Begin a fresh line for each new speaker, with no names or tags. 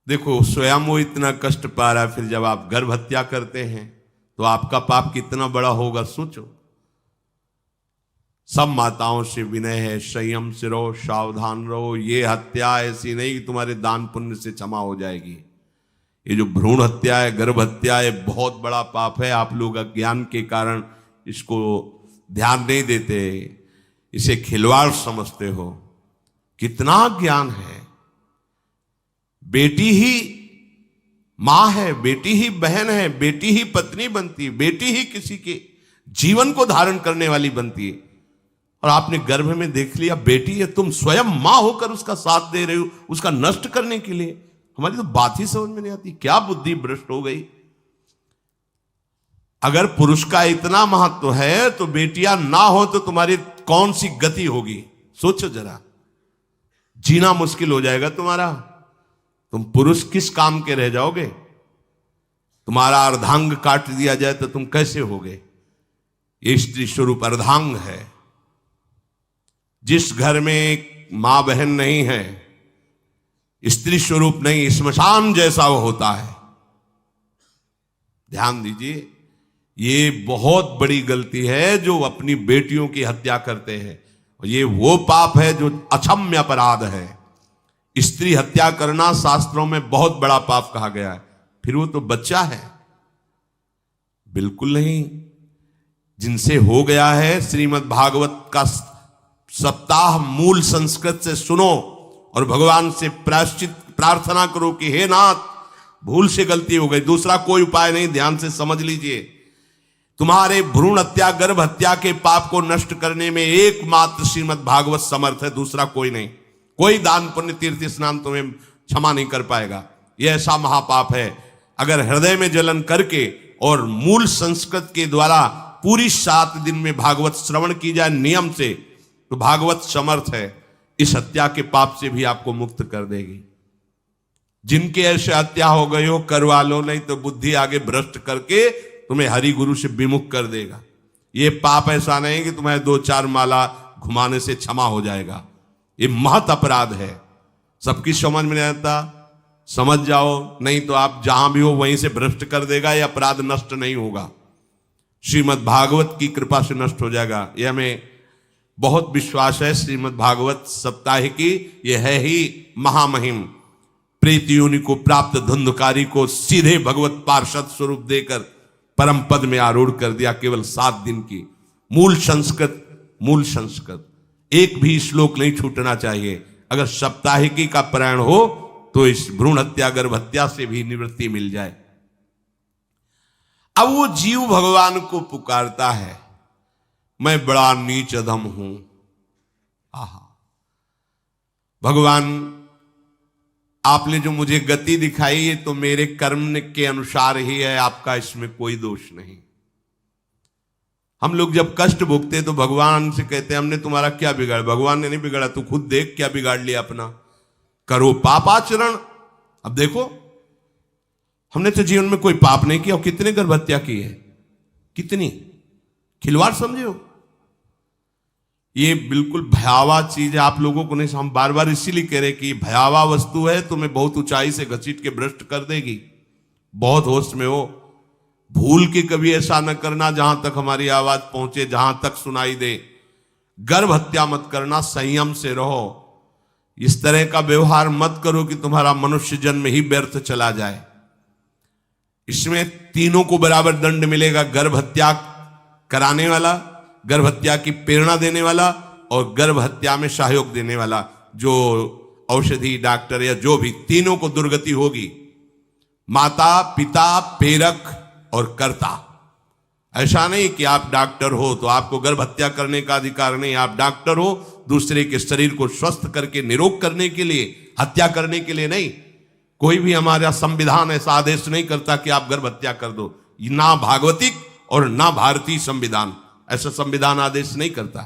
देखो स्वयं वो इतना कष्ट पा रहा है, फिर जब आप गर्भ हत्या करते हैं तो आपका पाप कितना बड़ा होगा सोचो। सब माताओं से विनय है, संयम से रहो, सावधान रहो। ये हत्या ऐसी नहीं कि तुम्हारे दान पुण्य से क्षमा हो जाएगी। ये जो भ्रूण हत्या है, गर्भ हत्या है, बहुत बड़ा पाप है। आप लोग अज्ञान के कारण इसको ध्यान नहीं देते, इसे खिलवाड़ समझते हो। कितना ज्ञान है। बेटी ही मां है, बेटी ही बहन है, बेटी ही पत्नी बनती है, बेटी ही किसी के जीवन को धारण करने वाली बनती है। और आपने गर्भ में देख लिया बेटी है, तुम स्वयं मां होकर उसका साथ दे रहे हो उसका नष्ट करने के लिए। हमारी तो बात ही समझ में नहीं आती, क्या बुद्धि भ्रष्ट हो गई। अगर पुरुष का इतना महत्व है तो बेटियां ना हो तो तुम्हारी कौन सी गति होगी सोचो जरा। जीना मुश्किल हो जाएगा तुम्हारा। तुम पुरुष किस काम के रह जाओगे। तुम्हारा अर्धांग काट दिया जाए तो तुम कैसे होगे। ये स्त्री स्वरूप अर्धांग है। जिस घर में मां बहन नहीं है, स्त्री स्वरूप नहीं, श्मशान जैसा वो होता है। ध्यान दीजिए, ये बहुत बड़ी गलती है जो अपनी बेटियों की हत्या करते हैं। और ये वो पाप है जो अक्षम्य अपराध है। स्त्री हत्या करना शास्त्रों में बहुत बड़ा पाप कहा गया है। फिर वो तो बच्चा है, बिल्कुल नहीं। जिनसे हो गया है, श्रीमद् भागवत का सप्ताह मूल संस्कृत से सुनो और भगवान से प्रायश्चित प्रार्थना करो कि हे नाथ भूल से गलती हो गई, दूसरा कोई उपाय नहीं। ध्यान से समझ लीजिए, तुम्हारे भ्रूण हत्या गर्भ हत्या के पाप को नष्ट करने में एकमात्र श्रीमद् भागवत समर्थ है, दूसरा कोई नहीं। कोई दान पुण्य तीर्थ स्नान तुम्हें क्षमा नहीं कर पाएगा। यह ऐसा महापाप है। अगर हृदय में जलन करके और मूल संस्कृत के द्वारा पूरी 7 दिन में भागवत श्रवण की जाए नियम से, तो भागवत समर्थ है, इस हत्या के पाप से भी आपको मुक्त कर देगी। जिनके ऐसे हत्या हो गई हो करवा लो, नहीं तो बुद्धि आगे भ्रष्ट करके तुम्हें हरि गुरु से विमुख कर देगा। ये पाप ऐसा नहीं कि तुम्हें 2-4 माला घुमाने से क्षमा हो जाएगा। ये महत अपराध है। सबकी समझ में नहीं आता, समझ जाओ, नहीं तो आप जहां भी हो वहीं से भ्रष्ट कर देगा। ये अपराध नष्ट नहीं होगा, श्रीमद् भागवत की कृपा से नष्ट हो जाएगा। यह हमें बहुत विश्वास है। श्रीमद् भागवत सप्ताह की यह है ही महामहिम। प्रेत योनि को प्राप्त धुंधकारी को सीधे भगवत पार्षद स्वरूप देकर परम पद में आरूढ़ कर दिया। केवल 7 दिन की मूल संस्कृत एक भी श्लोक नहीं छूटना चाहिए। अगर सप्ताहिकी का पारायण हो तो इस भ्रूण हत्या गर्भ हत्या से भी निवृत्ति मिल जाए। अब वो जीव भगवान को पुकारता है, मैं बड़ा नीच अधम हूं। आहा भगवान, आपने जो मुझे गति दिखाई है तो मेरे कर्म के अनुसार ही है, आपका इसमें कोई दोष नहीं। हम लोग जब कष्ट भोगते तो भगवान से कहते हैं हमने तुम्हारा क्या बिगाड़ा। भगवान ने नहीं बिगाड़ा, तू खुद देख क्या बिगाड़ लिया अपना। करो पापाचरण। अब देखो, हमने तो जीवन में कोई पाप नहीं किया और कितने गर्भ हत्या की है, कितनी खिलवाड़ समझे हो। ये बिल्कुल भयावह चीज है। आप लोगों को नहीं, हम बार बार इसीलिए कह रहे कि भयावह वस्तु है, तुम्हें बहुत ऊंचाई से घसीट के भ्रष्ट कर देगी। बहुत होश में हो, भूल के कभी ऐसा न करना जहां तक हमारी आवाज पहुंचे, जहां तक सुनाई दे। गर्भ हत्या मत करना, संयम से रहो। इस तरह का व्यवहार मत करो कि तुम्हारा मनुष्य जन्म ही व्यर्थ चला जाए। इसमें तीनों को बराबर दंड मिलेगा। गर्भ हत्या कराने वाला, गर्भ हत्या की प्रेरणा देने वाला और गर्भ हत्या में सहयोग देने वाला, जो औषधि डॉक्टर या जो भी, तीनों को दुर्गति होगी। माता पिता प्रेरक और कर्ता। ऐसा नहीं कि आप डॉक्टर हो तो आपको गर्भ हत्या करने का अधिकार नहीं। आप डॉक्टर हो दूसरे के शरीर को स्वस्थ करके निरोग करने के लिए, हत्या करने के लिए नहीं। कोई भी हमारा संविधान ऐसा आदेश नहीं करता कि आप गर्भ हत्या कर दो। ना भागवतिक और ना भारतीय संविधान ऐसा संविधान आदेश नहीं करता।